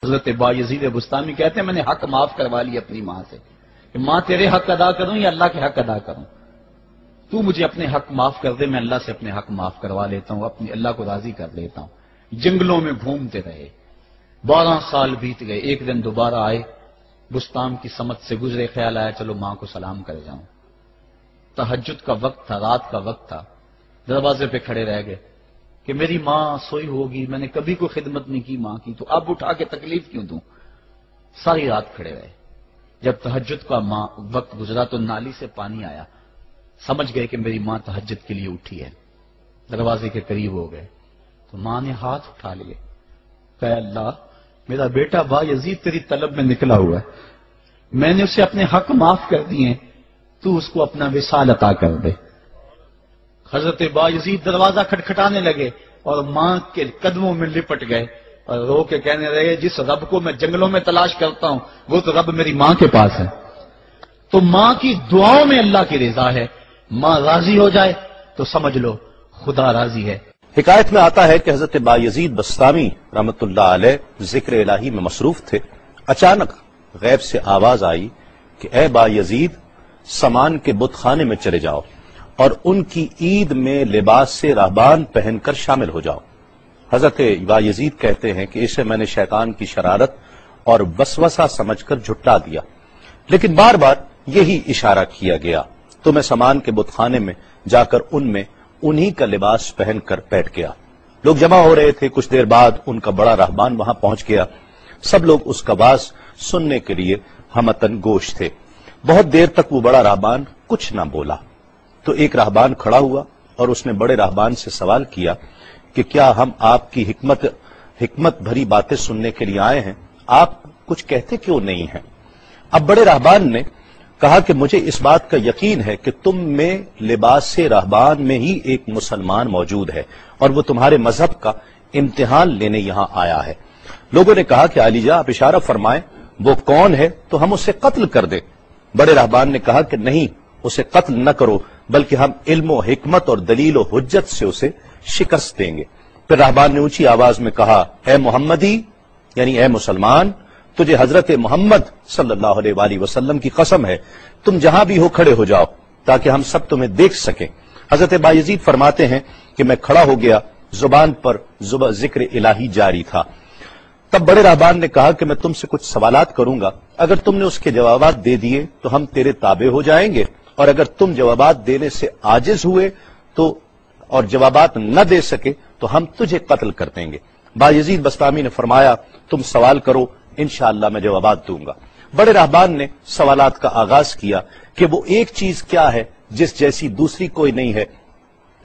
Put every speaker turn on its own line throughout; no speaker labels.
حضرت بایزید بستامی کہتے ہیں میں نے حق معاف کروا لیا اپنی ماں سے کہ ماں تیرے حق ادا کروں یا اللہ کے حق ادا کروں، تو مجھے اپنے حق معاف کر دے، میں اللہ سے اپنے حق معاف کروا لیتا ہوں، اپنی اللہ کو راضی کر لیتا ہوں۔ جنگلوں میں گھومتے رہے، 12 سال بیت گئے، ایک دن دوبارہ آئے، بستان کی سمت سے گزرے، خیال آیا چلو ماں کو سلام کر جاؤں۔ تہجد کا وقت تھا، رات کا وقت تھا، دروازے پہ کھڑے رہ گئے کہ میری ماں سوئی ہوگی، میں نے کبھی کوئی خدمت نہیں کی ماں کی، تو اب اٹھا کے تکلیف کیوں دوں؟ ساری رات کھڑے رہے۔ جب تہجد کا وقت گزرا تو نالی سے پانی آیا، سمجھ گئے کہ میری ماں تہجد کے لیے اٹھی ہے، دروازے کے قریب ہو گئے تو ماں نے ہاتھ اٹھا لیے، کہا اللہ میرا بیٹا بایزید تیری طلب میں نکلا ہوا ہے، میں نے اسے اپنے حق معاف کر دیے، تو اس کو اپنا وصال عطا کر دے۔ حضرت بایزید دروازہ کھٹکھٹانے لگے اور ماں کے قدموں میں لپٹ گئے اور رو کے کہنے لگے جس رب کو میں جنگلوں میں تلاش کرتا ہوں وہ تو رب میری ماں کے پاس ہے۔ تو ماں کی دعاؤں میں اللہ کی رضا ہے، ماں راضی ہو جائے تو سمجھ لو خدا راضی ہے۔
حکایت میں آتا ہے کہ حضرت بایزید بستامی رحمت اللہ علیہ ذکر الہی میں مصروف تھے، اچانک غیب سے آواز آئی کہ اے بایزید سامان کے بت خانے میں چلے جاؤ اور ان کی عید میں لباس سے راہبان پہن کر شامل ہو جاؤ۔ حضرت بایزید کہتے ہیں کہ اسے میں نے شیطان کی شرارت اور وسوسہ سمجھ کر جھٹلا دیا، لیکن بار بار یہی اشارہ کیا گیا، تو میں سامان کے بت خانے میں جا کر ان میں انہی کا لباس پہن کر بیٹھ گیا۔ لوگ جمع ہو رہے تھے، کچھ دیر بعد ان کا بڑا راہبان وہاں پہنچ گیا، سب لوگ اس کا باز سننے کے لیے ہمتن گوش تھے۔ بہت دیر تک وہ بڑا راہبان کچھ نہ بولا، تو ایک راہبان کھڑا ہوا اور اس نے بڑے راہبان سے سوال کیا کہ کیا ہم آپ کی حکمت بھری باتیں سننے کے لیے آئے ہیں، آپ کچھ کہتے کیوں نہیں ہیں؟ اب بڑے راہبان نے کہا کہ مجھے اس بات کا یقین ہے کہ تم میں لباس سے راہبان میں ہی ایک مسلمان موجود ہے اور وہ تمہارے مذہب کا امتحان لینے یہاں آیا ہے۔ لوگوں نے کہا کہ علی جاں آپ اشارہ فرمائیں، وہ کون ہے تو ہم اسے قتل کر دیں۔ بڑے راہبان نے کہا کہ نہیں، اسے قتل نہ کرو، بلکہ ہم علم و حکمت اور دلیل و حجت سے اسے شکست دیں گے۔ پھر راہبان نے اونچی آواز میں کہا اے محمدی، یعنی اے مسلمان، تجھے حضرت محمد صلی اللہ علیہ وآلہ وسلم کی قسم ہے، تم جہاں بھی ہو کھڑے ہو جاؤ تاکہ ہم سب تمہیں دیکھ سکیں۔ حضرت بایزید فرماتے ہیں کہ میں کھڑا ہو گیا، زبان پر ذکر الہی جاری تھا۔ تب بڑے راہبان نے کہا کہ میں تم سے کچھ سوالات کروں گا، اگر تم نے اس کے جوابات دے دیے تو ہم تیرے تابع ہو جائیں گے، اور اگر تم جوابات دینے سے عاجز ہوئے تو اور جوابات نہ دے سکے تو ہم تجھے قتل کر دیں گے۔ بایزید بستامی نے فرمایا تم سوال کرو، انشاءاللہ میں جوابات دوں گا۔ بڑے راہبان نے سوالات کا آغاز کیا کہ وہ ایک چیز کیا ہے جس جیسی دوسری کوئی نہیں ہے،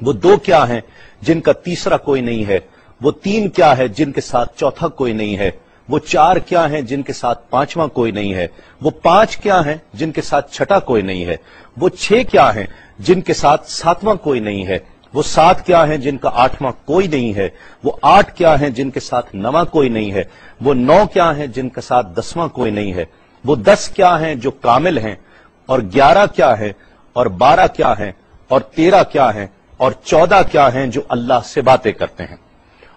وہ دو کیا ہیں جن کا تیسرا کوئی نہیں ہے، وہ تین کیا ہے جن کے ساتھ چوتھا کوئی نہیں ہے، وہ چار کیا ہیں جن کے ساتھ پانچواں کوئی نہیں ہے، وہ پانچ کیا ہیں جن کے ساتھ چھٹا کوئی نہیں ہے، وہ چھ کیا ہیں جن کے ساتھ ساتواں کوئی نہیں ہے، وہ سات کیا ہیں جن کا آٹھواں کوئی نہیں ہے، وہ آٹھ کیا ہیں جن کے ساتھ نواں کوئی نہیں ہے، وہ نو کیا ہیں جن کے ساتھ دسواں کوئی نہیں ہے، وہ 10 کیا ہیں جو کامل ہیں، اور 11 کیا ہیں، اور 12 کیا ہیں، اور 13 کیا ہیں، اور 14 کیا ہیں جو اللہ سے باتیں کرتے ہیں۔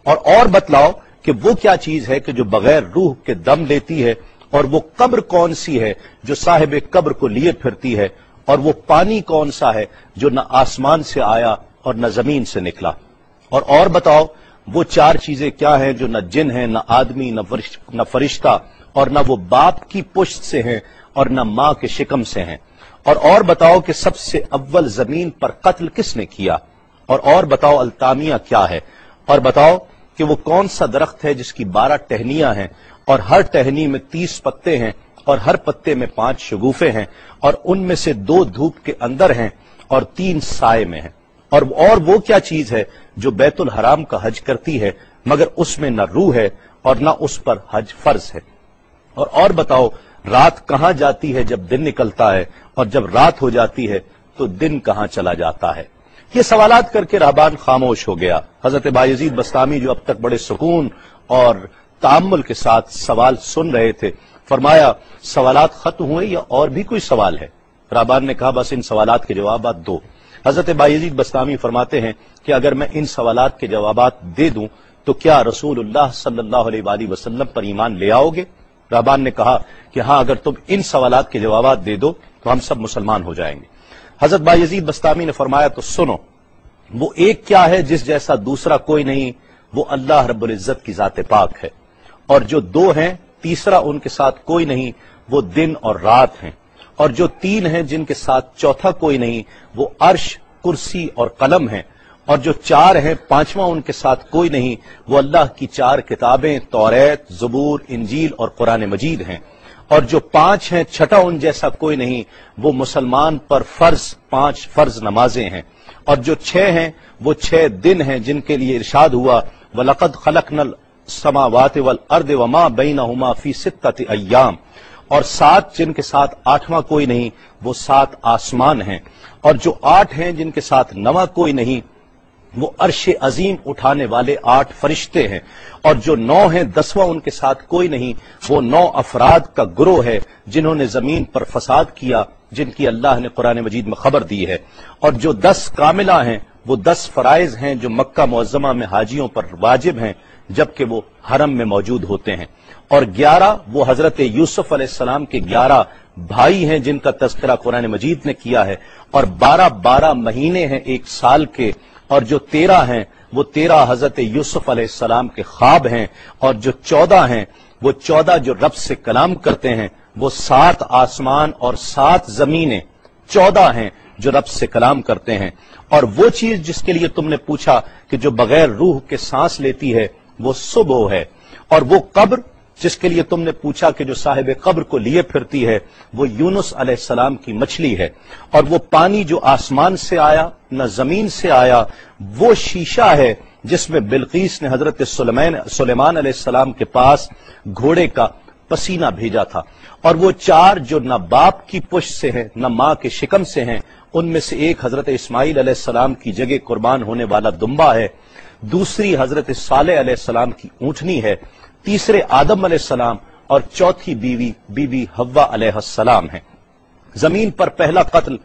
اور بتلاؤ کہ وہ کیا چیز ہے کہ جو بغیر روح کے دم لیتی ہے، اور وہ قبر کون سی ہے جو صاحب قبر کو لیے پھرتی ہے، اور وہ پانی کون سا ہے جو نہ آسمان سے آیا اور نہ زمین سے نکلا، اور بتاؤ وہ چار چیزیں کیا ہیں جو نہ جن ہیں، نہ آدمی، نہ فرشتہ، اور نہ وہ باپ کی پشت سے ہیں اور نہ ماں کے شکم سے ہیں، اور بتاؤ کہ سب سے اول زمین پر قتل کس نے کیا، اور بتاؤ التامیہ کیا ہے، اور بتاؤ کہ وہ کون سا درخت ہے جس کی 12 ٹہنیاں ہیں اور ہر ٹہنی میں 30 پتے ہیں اور ہر پتے میں 5 شگوفے ہیں اور ان میں سے 2 دھوپ کے اندر ہیں اور 3 سائے میں ہیں، اور وہ کیا چیز ہے جو بیت الحرام کا حج کرتی ہے مگر اس میں نہ روح ہے اور نہ اس پر حج فرض ہے، اور بتاؤ رات کہاں جاتی ہے جب دن نکلتا ہے اور جب رات ہو جاتی ہے تو دن کہاں چلا جاتا ہے۔ یہ سوالات کر کے راہبان خاموش ہو گیا۔ حضرت بایزید بستامی جو اب تک بڑے سکون اور تأمل کے ساتھ سوال سن رہے تھے، فرمایا سوالات ختم ہوئے یا اور بھی کوئی سوال ہے؟ راہبان نے کہا بس ان سوالات کے جوابات دو۔ حضرت بایزید بستامی فرماتے ہیں کہ اگر میں ان سوالات کے جوابات دے دوں تو کیا رسول اللہ صلی اللہ علیہ وآلہ وسلم پر ایمان لے آؤ گے؟ رہبان نے کہا کہ ہاں، اگر تم ان سوالات کے جوابات دے دو تو ہم سب مسلمان ہو جائیں گے۔ حضرت بایزید بسطامی نے فرمایا تو سنو، وہ ایک کیا ہے جس جیسا دوسرا کوئی نہیں، وہ اللہ رب العزت کی ذات پاک ہے، اور جو دو ہیں تیسرا ان کے ساتھ کوئی نہیں، وہ دن اور رات ہیں، اور جو تین ہیں جن کے ساتھ چوتھا کوئی نہیں، وہ عرش، کرسی اور قلم ہیں، اور جو چار ہیں پانچواں ان کے ساتھ کوئی نہیں، وہ اللہ کی چار کتابیں توریت، زبور، انجیل اور قرآن مجید ہیں، اور جو پانچ ہیں چھٹا ان جیسا کوئی نہیں، وہ مسلمان پر پانچ فرض نمازیں ہیں، اور جو چھ ہیں وہ 6 دن ہیں جن کے لیے ارشاد ہوا وَلَقَدْ خَلَقْنَا السَّمَاوَاتِ وَالْأَرْضِ وَمَا بَيْنَهُمَا فِي 6 أَيَّامٍ، اور 7 جن کے ساتھ 8واں کوئی نہیں، وہ 7 آسمان ہیں، اور جو 8 ہیں جن کے ساتھ 9واں کوئی نہیں، وہ عرش عظیم اٹھانے والے 8 فرشتے ہیں، اور جو 9 ہیں 10واں ان کے ساتھ کوئی نہیں، وہ 9 افراد کا گروہ ہے جنہوں نے زمین پر فساد کیا، جن کی اللہ نے قرآن مجید میں خبر دی ہے، اور جو 10 کاملہ ہیں وہ 10 فرائض ہیں جو مکہ معظمہ میں حاجیوں پر واجب ہیں جبکہ وہ حرم میں موجود ہوتے ہیں، اور 11 وہ حضرت یوسف علیہ السلام کے 11 بھائی ہیں جن کا تذکرہ قرآن مجید نے کیا ہے، اور 12 مہینے ہیں 1 سال کے، اور جو 13 ہیں وہ 13 حضرت یوسف علیہ السلام کے خواب ہیں، اور جو 14 ہیں وہ 14 جو رب سے کلام کرتے ہیں، وہ 7 آسمان اور 7 زمینیں 14 ہیں جو رب سے کلام کرتے ہیں، اور وہ چیز جس کے لیے تم نے پوچھا کہ جو بغیر روح کے سانس لیتی ہے وہ صبح ہے، اور وہ قبر جس کے لیے تم نے پوچھا کہ جو صاحب قبر کو لیے پھرتی ہے وہ یونس علیہ السلام کی مچھلی ہے، اور وہ پانی جو آسمان سے آیا نہ زمین سے آیا وہ شیشہ ہے جس میں بلقیس نے حضرت سلیمان علیہ السلام کے پاس گھوڑے کا پسینہ بھیجا تھا، اور وہ 4 جو نہ باپ کی پشت سے ہیں نہ ماں کے شکم سے ہیں، ان میں سے ایک حضرت اسماعیل علیہ السلام کی جگہ قربان ہونے والا دمبا ہے، دوسری حضرت صالح علیہ السلام کی اونٹنی ہے، تیسرے آدم علیہ السلام، اور چوتھی بی بی حوا علیہ السلام ہے۔ زمین پر پہلا قتل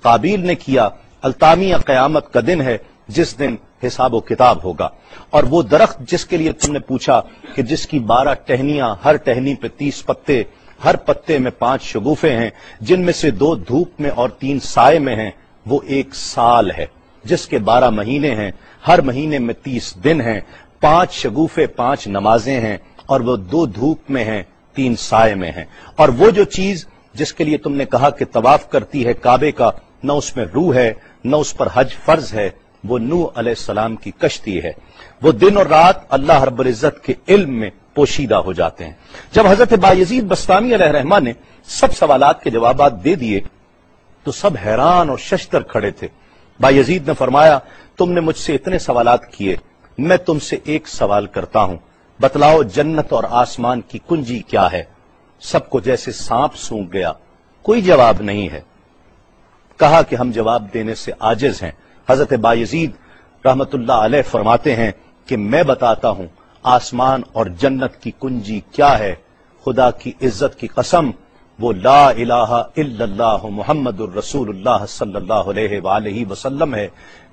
قابیل نے کیا، التامیہ قیامت کا دن ہے جس دن حساب و کتاب ہوگا، اور وہ درخت جس کے لیے تم نے پوچھا کہ جس کی 12 ٹہنیاں، ہر ٹہنی پہ 30 پتے، ہر پتے میں 5 شگوفے ہیں جن میں سے 2 دھوپ میں اور 3 سائے میں ہیں، وہ 1 سال ہے جس کے 12 مہینے ہیں، ہر مہینے میں 30 دن ہیں، 5 شگوفے 5 نمازیں ہیں، اور وہ 2 دھوپ میں ہیں 3 سائے میں ہیں، اور وہ جو چیز جس کے لیے تم نے کہا کہ طواف کرتی ہے کعبے کا، نہ اس میں روح ہے نہ اس پر حج فرض ہے، وہ نوح علیہ السلام کی کشتی ہے، وہ دن اور رات اللہ رب العزت کے علم میں پوشیدہ ہو جاتے ہیں۔ جب حضرت بایزید بسطامی علیہ الرحمہ نے سب سوالات کے جوابات دے دیے تو سب حیران اور ششدر کھڑے تھے۔ بایزید نے فرمایا تم نے مجھ سے اتنے سوالات کیے، میں تم سے ایک سوال کرتا ہوں، بتلاؤ جنت اور آسمان کی کنجی کیا ہے؟ سب کو جیسے سانپ سونگھ گیا، کوئی جواب نہیں ہے۔ کہا کہ ہم جواب دینے سے عاجز ہیں۔ حضرت بایزید رحمت اللہ علیہ فرماتے ہیں کہ میں بتاتا ہوں آسمان اور جنت کی کنجی کیا ہے، خدا کی عزت کی قسم وہ لا الہ الا اللہ محمد الرسول اللہ صلی اللہ علیہ وآلہ وسلم ہے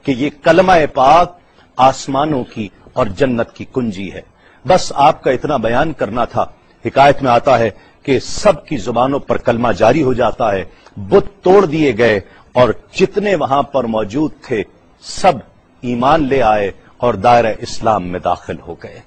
کہ یہ کلمہ پاک آسمانوں کی اور جنت کی کنجی ہے۔ بس آپ کا اتنا بیان کرنا تھا۔ حکایت میں آتا ہے کہ سب کی زبانوں پر کلمہ جاری ہو جاتا ہے، بت توڑ دیے گئے اور جتنے وہاں پر موجود تھے سب ایمان لے آئے اور دائرہ اسلام میں داخل ہو گئے۔